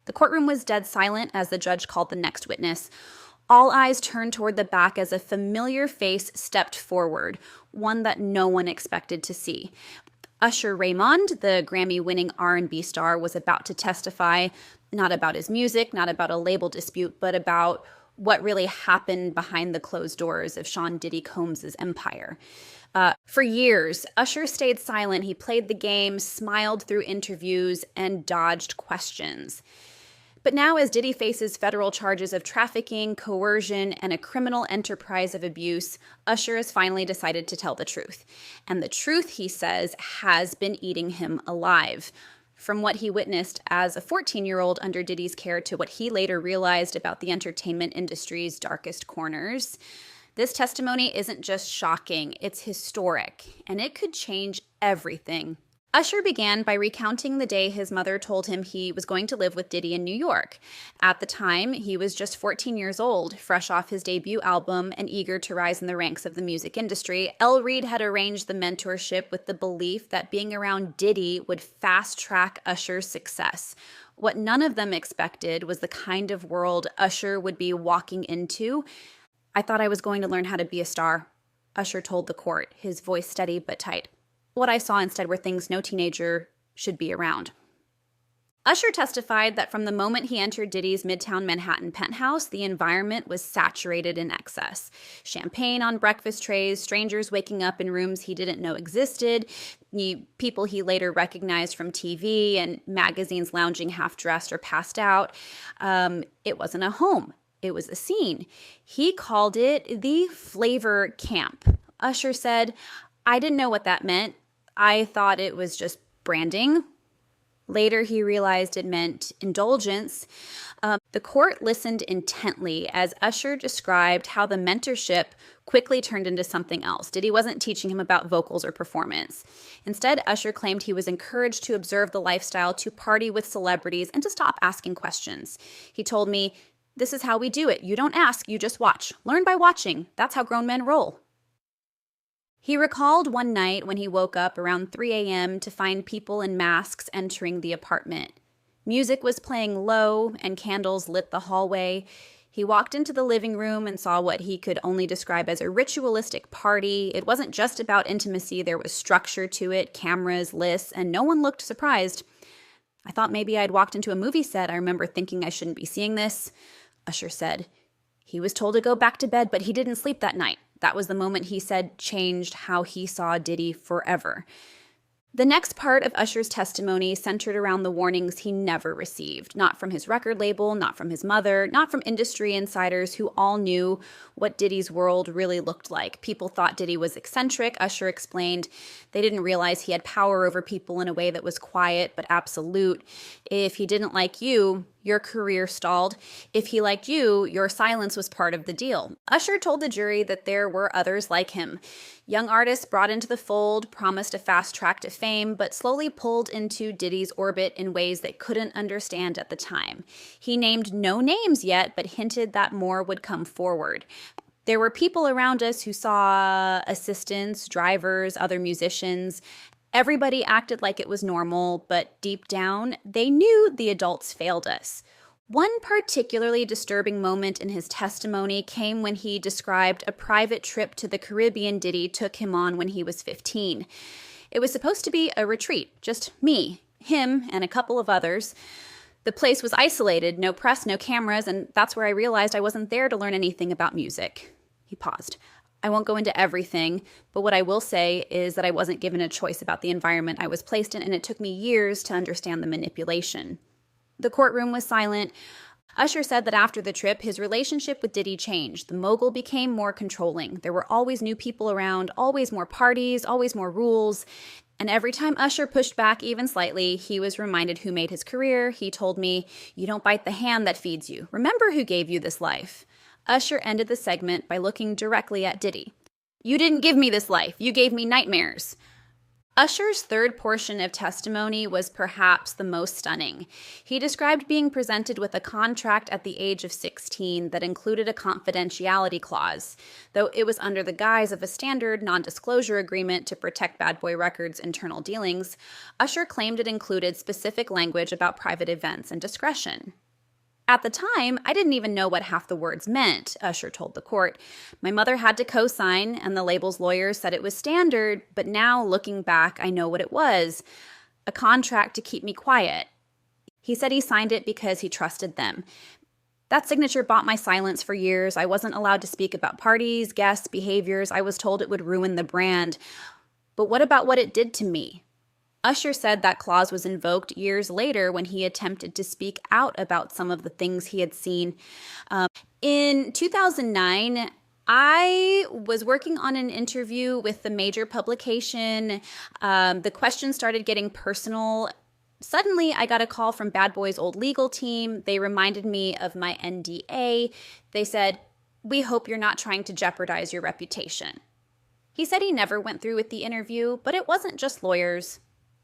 The courtroom was dead silent as the judge called the next witness. All eyes turned toward the back as a familiar face stepped forward, one that no one expected to see. Usher Raymond, the Grammy-winning R&B star, was about to testify, not about his music, not about a label dispute, but about what really happened behind the closed doors of Sean Diddy Combs' empire. For years, Usher stayed silent. He played the game, smiled through interviews, and dodged questions. But now, as Diddy faces federal charges of trafficking, coercion, and a criminal enterprise of abuse, Usher has finally decided to tell the truth. And the truth, he says, has been eating him alive. From what he witnessed as a 14-year-old under Diddy's care to what he later realized about the entertainment industry's darkest corners, this testimony isn't just shocking, it's historic, and it could change everything. Usher began by recounting the day his mother told him he was going to live with Diddy in New York. At the time, he was just 14 years old, fresh off his debut album and eager to rise in the ranks of the music industry. L. Reid had arranged the mentorship with the belief that being around Diddy would fast-track Usher's success. What none of them expected was the kind of world Usher would be walking into. "I thought I was going to learn how to be a star," Usher told the court, his voice steady but tight. "What I saw instead were things no teenager should be around." Usher testified that from the moment he entered Diddy's Midtown Manhattan penthouse, the environment was saturated in excess. Champagne on breakfast trays, strangers waking up in rooms he didn't know existed, people he later recognized from TV, and magazines lounging half-dressed or passed out. It wasn't a home. It was a scene. He called it the flavor camp. Usher said, "I didn't know what that meant. I thought it was just branding." Later, he realized it meant indulgence. The court listened intently as Usher described how the mentorship quickly turned into something else. Diddy wasn't teaching him about vocals or performance. Instead, Usher claimed he was encouraged to observe the lifestyle, to party with celebrities, and to stop asking questions. He told me, "This is how we do it. You don't ask, you just watch. Learn by watching. That's how grown men roll." He recalled one night when he woke up around 3 a.m. to find people in masks entering the apartment. Music was playing low and candles lit the hallway. He walked into the living room and saw what he could only describe as a ritualistic party. It wasn't just about intimacy, there was structure to it, cameras, lists, and no one looked surprised. "I thought maybe I'd walked into a movie set. I remember thinking I shouldn't be seeing this," Usher said. He was told to go back to bed, but he didn't sleep that night. That was the moment he said changed how he saw Diddy forever. The next part of Usher's testimony centered around the warnings he never received, not from his record label, not from his mother, not from industry insiders who all knew what Diddy's world really looked like. People thought Diddy was eccentric, Usher explained. They didn't realize he had power over people in a way that was quiet but absolute. If he didn't like you, your career stalled. If he liked you, your silence was part of the deal. Usher told the jury that there were others like him. Young artists brought into the fold, promised a fast track to fame, but slowly pulled into Diddy's orbit in ways they couldn't understand at the time. He named no names yet, but hinted that more would come forward. There were people around us who saw assistants, drivers, other musicians. Everybody acted like it was normal, but deep down, they knew the adults failed us. One particularly disturbing moment in his testimony came when he described a private trip to the Caribbean Diddy took him on when he was 15. It was supposed to be a retreat, just me, him, and a couple of others. The place was isolated, no press, no cameras, and that's where I realized I wasn't there to learn anything about music. He paused. I won't go into everything, but what I will say is that I wasn't given a choice about the environment I was placed in, and it took me years to understand the manipulation. The courtroom was silent. Usher said that after the trip, his relationship with Diddy changed. The mogul became more controlling. There were always new people around, always more parties, always more rules. And every time Usher pushed back even slightly, he was reminded who made his career. He told me, "You don't bite the hand that feeds you. Remember who gave you this life." Usher ended the segment by looking directly at Diddy. "You didn't give me this life. You gave me nightmares." Usher's third portion of testimony was perhaps the most stunning. He described being presented with a contract at the age of 16 that included a confidentiality clause. Though it was under the guise of a standard non-disclosure agreement to protect Bad Boy Records' internal dealings, Usher claimed it included specific language about private events and discretion. At the time, I didn't even know what half the words meant, Usher told the court. My mother had to co-sign, and the label's lawyers said it was standard, but now, looking back, I know what it was. A contract to keep me quiet. He said he signed it because he trusted them. That signature bought my silence for years. I wasn't allowed to speak about parties, guests, behaviors. I was told it would ruin the brand. But what about what it did to me? Usher said that clause was invoked years later when he attempted to speak out about some of the things he had seen. In 2009, I was working on an interview with the major publication. The questions started getting personal. Suddenly, I got a call from Bad Boy's old legal team. They reminded me of my NDA. They said, "We hope you're not trying to jeopardize your reputation." He said he never went through with the interview, but it wasn't just lawyers.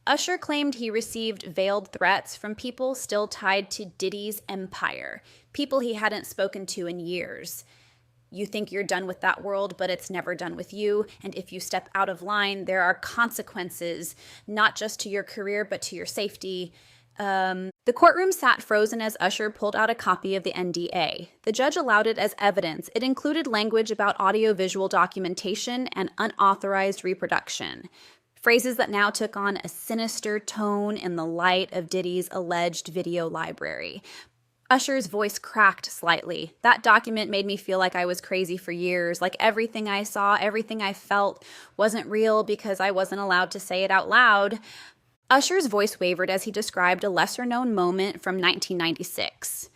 Usher claimed he received veiled threats from people still tied to Diddy's empire, people he hadn't spoken to in years. You think you're done with that world, but it's never done with you, and if you step out of line, there are consequences, not just to your career, but to your safety. The courtroom sat frozen as Usher pulled out a copy of the NDA. The judge allowed it as evidence. It included language about audiovisual documentation and unauthorized reproduction. Phrases that now took on a sinister tone in the light of Diddy's alleged video library. Usher's voice cracked slightly. That document made me feel like I was crazy for years, like everything I saw, everything I felt wasn't real because I wasn't allowed to say it out loud. Usher's voice wavered as he described a lesser-known moment from 1996.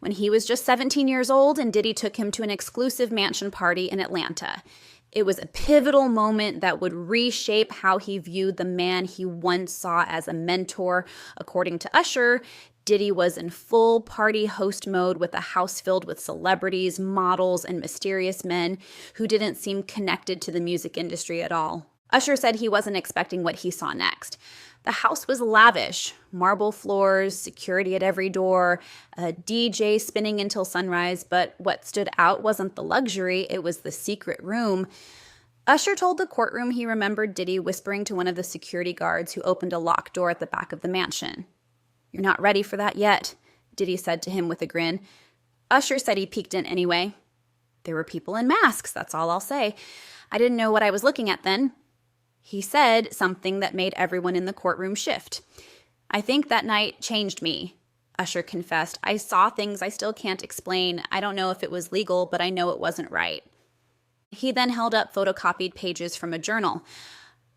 When he was just 17 years old and Diddy took him to an exclusive mansion party in Atlanta. It was a pivotal moment that would reshape how he viewed the man he once saw as a mentor. According to Usher, Diddy was in full party host mode with a house filled with celebrities, models, and mysterious men who didn't seem connected to the music industry at all. Usher said he wasn't expecting what he saw next. The house was lavish, marble floors, security at every door, a DJ spinning until sunrise, but what stood out wasn't the luxury, it was the secret room. Usher told the courtroom he remembered Diddy whispering to one of the security guards who opened a locked door at the back of the mansion. "You're not ready for that yet," Diddy said to him with a grin. Usher said he peeked in anyway. There were people in masks, that's all I'll say. I didn't know what I was looking at then. He said something that made everyone in the courtroom shift. "I think that night changed me," Usher confessed. "I saw things I still can't explain. I don't know if it was legal, but I know it wasn't right." He then held up photocopied pages from a journal.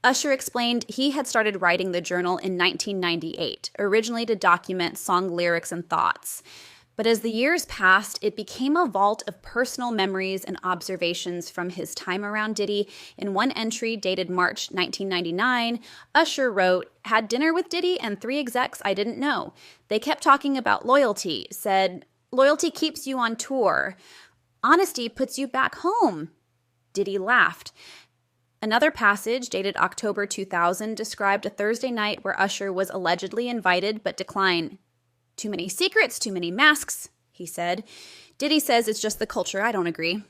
Usher explained he had started writing the journal in 1998, originally to document song lyrics and thoughts. But as the years passed, it became a vault of personal memories and observations from his time around Diddy. In one entry dated March 1999, Usher wrote, "Had dinner with Diddy and 3 execs I didn't know. They kept talking about loyalty, said, 'Loyalty keeps you on tour. Honesty puts you back home.' Diddy laughed." Another passage, dated October 2000, described a Thursday night where Usher was allegedly invited but declined. "Too many secrets, too many masks," he said. Diddy says it's just the culture. I don't agree.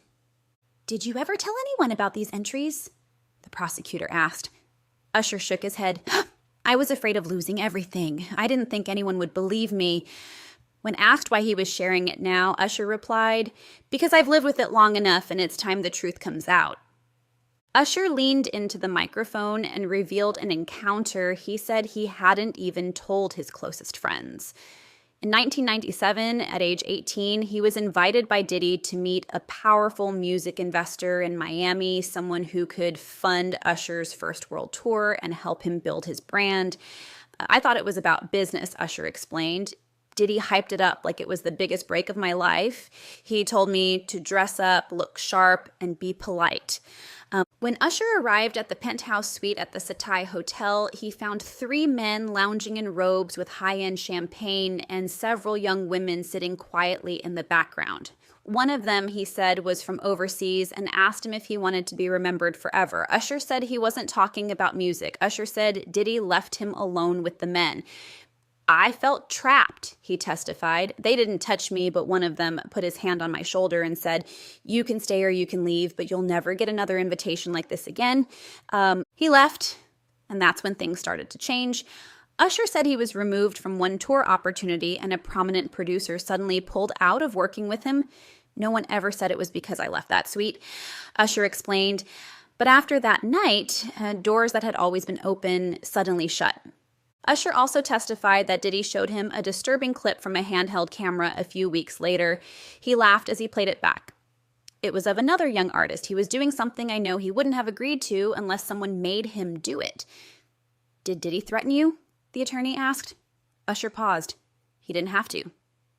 "Did you ever tell anyone about these entries?" the prosecutor asked. Usher shook his head. "I was afraid of losing everything. I didn't think anyone would believe me." When asked why he was sharing it now, Usher replied, "Because I've lived with it long enough and it's time the truth comes out." Usher leaned into the microphone and revealed an encounter he said he hadn't even told his closest friends. In 1997, at age 18, he was invited by Diddy to meet a powerful music investor in Miami, someone who could fund Usher's first world tour and help him build his brand. "I thought it was about business," Usher explained. Diddy hyped it up like it was the biggest break of my life. He told me to dress up, look sharp, and be polite. When Usher arrived at the penthouse suite at the Satai Hotel, he found 3 men lounging in robes with high-end champagne and several young women sitting quietly in the background. One of them, he said, was from overseas and asked him if he wanted to be remembered forever. Usher said he wasn't talking about music. Usher said Diddy left him alone with the men. I felt trapped, he testified. They didn't touch me, but one of them put his hand on my shoulder and said, "You can stay or you can leave, but you'll never get another invitation like this again." He left, and that's when things started to change. Usher said he was removed from one tour opportunity and a prominent producer suddenly pulled out of working with him. No one ever said it was because I left that suite, Usher explained. But after that night, doors that had always been open suddenly shut. Usher also testified that Diddy showed him a disturbing clip from a handheld camera a few weeks later. He laughed as he played it back. It was of another young artist. He was doing something I know he wouldn't have agreed to unless someone made him do it. "Did Diddy threaten you?" the attorney asked. Usher paused. He didn't have to.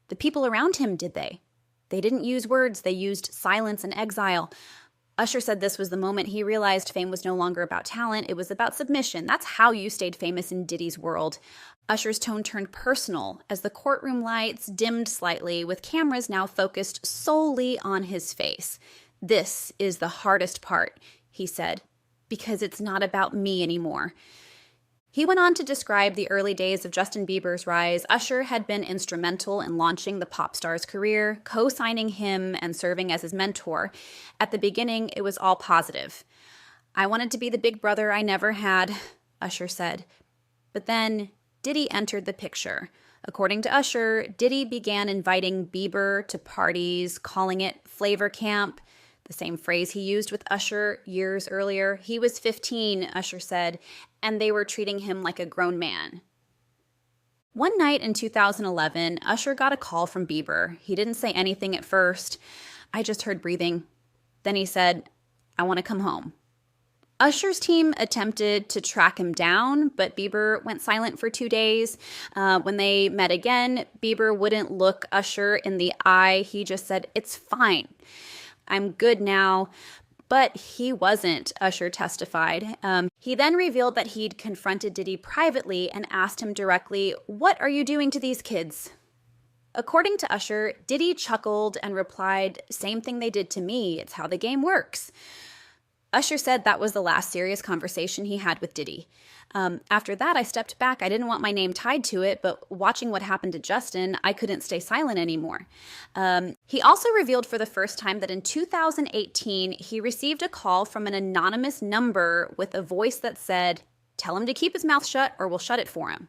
The people around him, did they? They didn't use words. They used silence and exile. Usher said this was the moment he realized fame was no longer about talent, it was about submission. That's how you stayed famous in Diddy's world. Usher's tone turned personal as the courtroom lights dimmed slightly, with cameras now focused solely on his face. "This is the hardest part," he said, "because it's not about me anymore." He went on to describe the early days of Justin Bieber's rise. Usher had been instrumental in launching the pop star's career, co-signing him and serving as his mentor. At the beginning, it was all positive. "I wanted to be the big brother I never had," Usher said. But then Diddy entered the picture. According to Usher, Diddy began inviting Bieber to parties, calling it flavor camp, the same phrase he used with Usher years earlier. He was 15, Usher said, and they were treating him like a grown man. One night in 2011, Usher got a call from Bieber. He didn't say anything at first. "I just heard breathing." Then he said, "I want to come home." Usher's team attempted to track him down, but Bieber went silent for 2 days. When they met again, Bieber wouldn't look Usher in the eye. He just said, "It's fine. I'm good now." But he wasn't, Usher testified. He then revealed that he'd confronted Diddy privately and asked him directly, "What are you doing to these kids?" According to Usher, Diddy chuckled and replied, "Same thing they did to me. It's how the game works." Usher said that was the last serious conversation he had with Diddy. "After that, I stepped back. I didn't want my name tied to it, but watching what happened to Justin, I couldn't stay silent anymore." He also revealed for the first time that in 2018, he received a call from an anonymous number with a voice that said, "Tell him to keep his mouth shut or we'll shut it for him."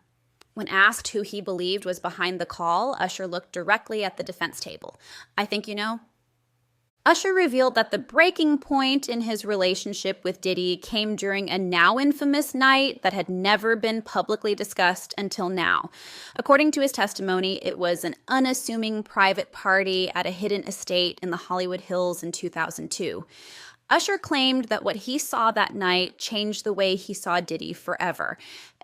When asked who he believed was behind the call, Usher looked directly at the defense table. "I think you know." Usher revealed that the breaking point in his relationship with Diddy came during a now infamous night that had never been publicly discussed until now. According to his testimony, it was an unassuming private party at a hidden estate in the Hollywood Hills in 2002. Usher claimed that what he saw that night changed the way he saw Diddy forever.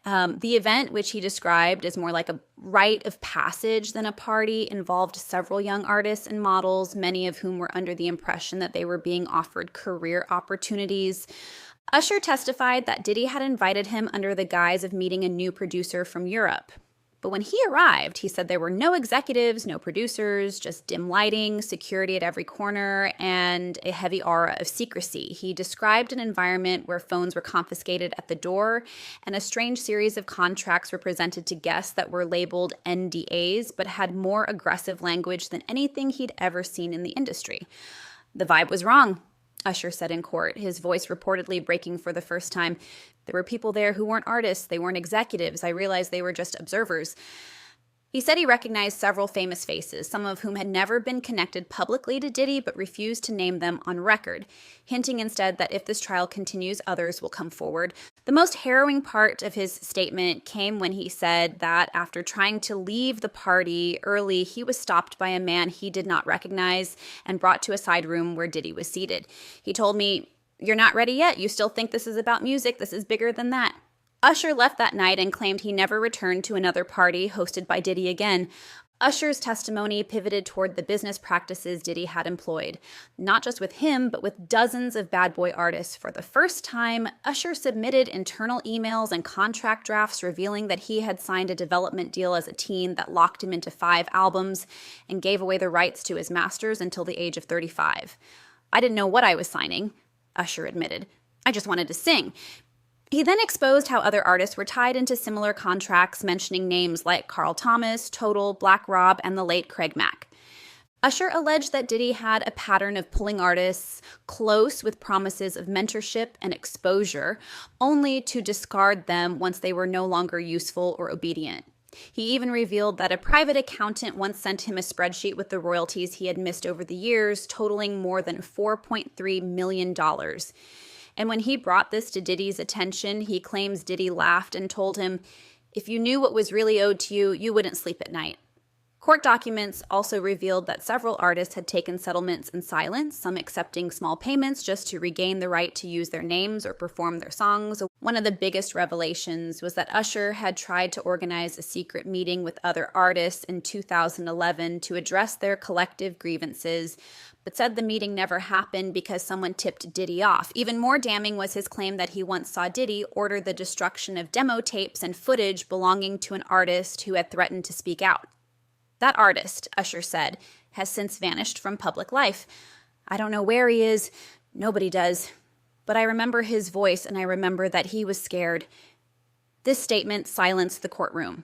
The event, which he described as more like a rite of passage than a party, involved several young artists and models, many of whom were under the impression that they were being offered career opportunities. Usher testified that Diddy had invited him under the guise of meeting a new producer from Europe. But when he arrived, he said there were no executives, no producers, just dim lighting, security at every corner, and a heavy aura of secrecy. He described an environment where phones were confiscated at the door, and a strange series of contracts were presented to guests that were labeled NDAs, but had more aggressive language than anything he'd ever seen in the industry. "The vibe was wrong," Usher said in court, his voice reportedly breaking for the first time. "There were people there who weren't artists, they weren't executives. I realized they were just observers." He said he recognized several famous faces, some of whom had never been connected publicly to Diddy but refused to name them on record, hinting instead that if this trial continues, others will come forward. The most harrowing part of his statement came when he said that after trying to leave the party early, he was stopped by a man he did not recognize and brought to a side room where Diddy was seated. He told me, "You're not ready yet. You still think this is about music. This is bigger than that." Usher left that night and claimed he never returned to another party hosted by Diddy again. Usher's testimony pivoted toward the business practices Diddy had employed, not just with him, but with dozens of bad boy artists. For the first time, Usher submitted internal emails and contract drafts revealing that he had signed a development deal as a teen that locked him into 5 albums and gave away the rights to his masters until the age of 35. "I didn't know what I was signing," Usher admitted. "I just wanted to sing." He then exposed how other artists were tied into similar contracts, mentioning names like Carl Thomas, Total, Black Rob, and the late Craig Mack. Usher alleged that Diddy had a pattern of pulling artists close with promises of mentorship and exposure, only to discard them once they were no longer useful or obedient. He even revealed that a private accountant once sent him a spreadsheet with the royalties he had missed over the years, totaling more than $4.3 million. And when he brought this to Diddy's attention, he claims Diddy laughed and told him, "If you knew what was really owed to you, you wouldn't sleep at night." Court documents also revealed that several artists had taken settlements in silence, some accepting small payments just to regain the right to use their names or perform their songs. One of the biggest revelations was that Usher had tried to organize a secret meeting with other artists in 2011 to address their collective grievances, but said the meeting never happened because someone tipped Diddy off. Even more damning was his claim that he once saw Diddy order the destruction of demo tapes and footage belonging to an artist who had threatened to speak out. That artist, Usher said, has since vanished from public life. "I don't know where he is. Nobody does. But I remember his voice, and I remember that he was scared." This statement silenced the courtroom.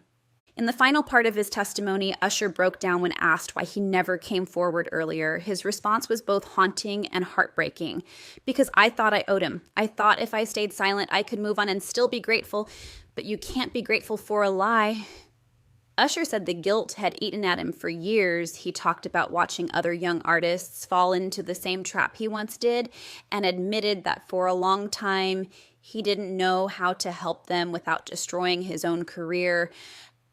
In the final part of his testimony, Usher broke down when asked why he never came forward earlier. His response was both haunting and heartbreaking. "Because I thought I owed him. I thought if I stayed silent, I could move on and still be grateful. But you can't be grateful for a lie." Usher said the guilt had eaten at him for years. He talked about watching other young artists fall into the same trap he once did, and admitted that for a long time, he didn't know how to help them without destroying his own career.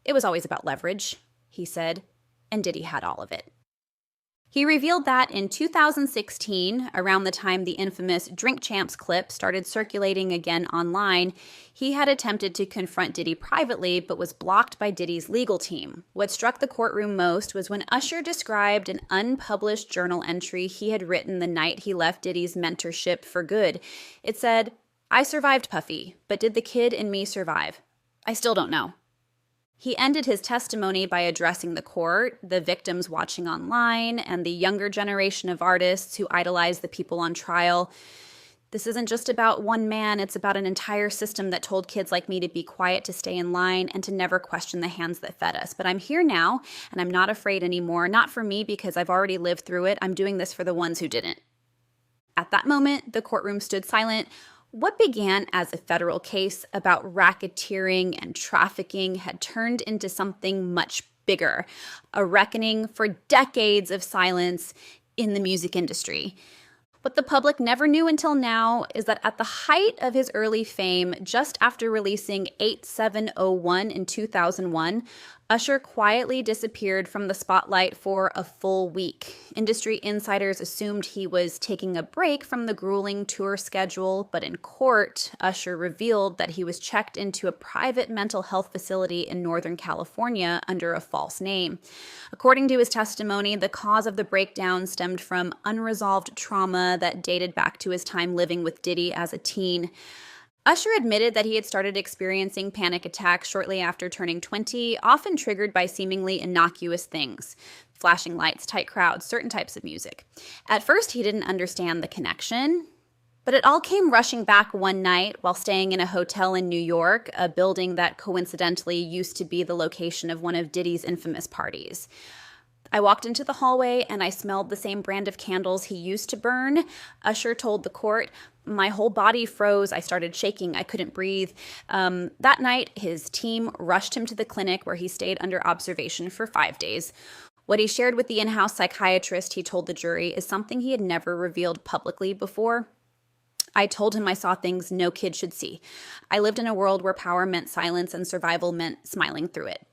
"It was always about leverage," he said, and Diddy had all of it. He revealed that in 2016, around the time the infamous Drink Champs clip started circulating again online, he had attempted to confront Diddy privately but was blocked by Diddy's legal team. What struck the courtroom most was when Usher described an unpublished journal entry he had written the night he left Diddy's mentorship for good. It said, "I survived Puffy, but did the kid in me survive? I still don't know." He ended his testimony by addressing the court, the victims watching online, and the younger generation of artists who idolize the people on trial. "This isn't just about one man, it's about an entire system that told kids like me to be quiet, to stay in line, and to never question the hands that fed us. But I'm here now, and I'm not afraid anymore. Not for me, because I've already lived through it. I'm doing this for the ones who didn't." At that moment, the courtroom stood silent. What began as a federal case about racketeering and trafficking had turned into something much bigger, a reckoning for decades of silence in the music industry. What the public never knew until now is that at the height of his early fame, just after releasing 8701 in 2001, Usher quietly disappeared from the spotlight for a full week. Industry insiders assumed he was taking a break from the grueling tour schedule, but in court, Usher revealed that he was checked into a private mental health facility in Northern California under a false name. According to his testimony, the cause of the breakdown stemmed from unresolved trauma that dated back to his time living with Diddy as a teen. Usher admitted that he had started experiencing panic attacks shortly after turning 20, often triggered by seemingly innocuous things: flashing lights, tight crowds, certain types of music. At first, he didn't understand the connection, but it all came rushing back one night while staying in a hotel in New York, a building that coincidentally used to be the location of one of Diddy's infamous parties. "I walked into the hallway and I smelled the same brand of candles he used to burn," Usher told the court. "My whole body froze. I started shaking. I couldn't breathe." That night, his team rushed him to the clinic where he stayed under observation for 5 days. What he shared with the in-house psychiatrist, he told the jury, is something he had never revealed publicly before. "I told him I saw things no kid should see. I lived in a world where power meant silence and survival meant smiling through it.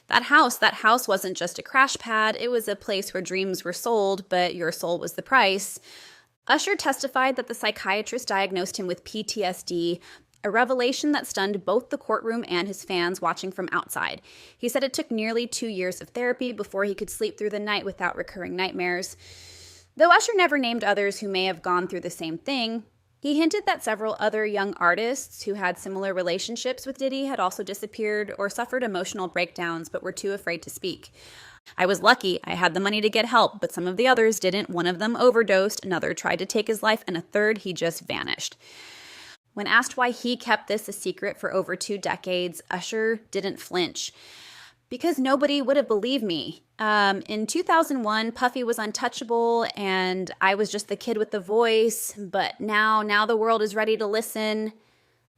That house wasn't just a crash pad. It was a place where dreams were sold, but your soul was the price." Usher testified that the psychiatrist diagnosed him with PTSD, a revelation that stunned both the courtroom and his fans watching from outside. He said it took nearly 2 years of therapy before he could sleep through the night without recurring nightmares. Though Usher never named others who may have gone through the same thing, he hinted that several other young artists who had similar relationships with Diddy had also disappeared or suffered emotional breakdowns but were too afraid to speak. I was lucky. I had the money to get help, but some of the others didn't. One of them overdosed, another tried to take his life, and a third, he just vanished. When asked why he kept this a secret for over 2 decades, Usher didn't flinch. Because nobody would have believed me. In 2001, Puffy was untouchable, and I was just the kid with the voice. But now the world is ready to listen.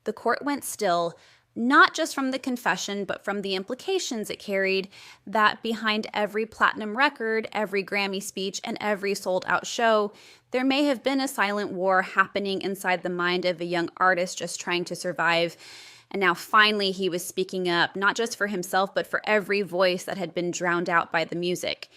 The court went still, not just from the confession, but from the implications it carried, that behind every platinum record, every Grammy speech, and every sold-out show, there may have been a silent war happening inside the mind of a young artist just trying to survive. And now finally he was speaking up, not just for himself, but for every voice that had been drowned out by the music.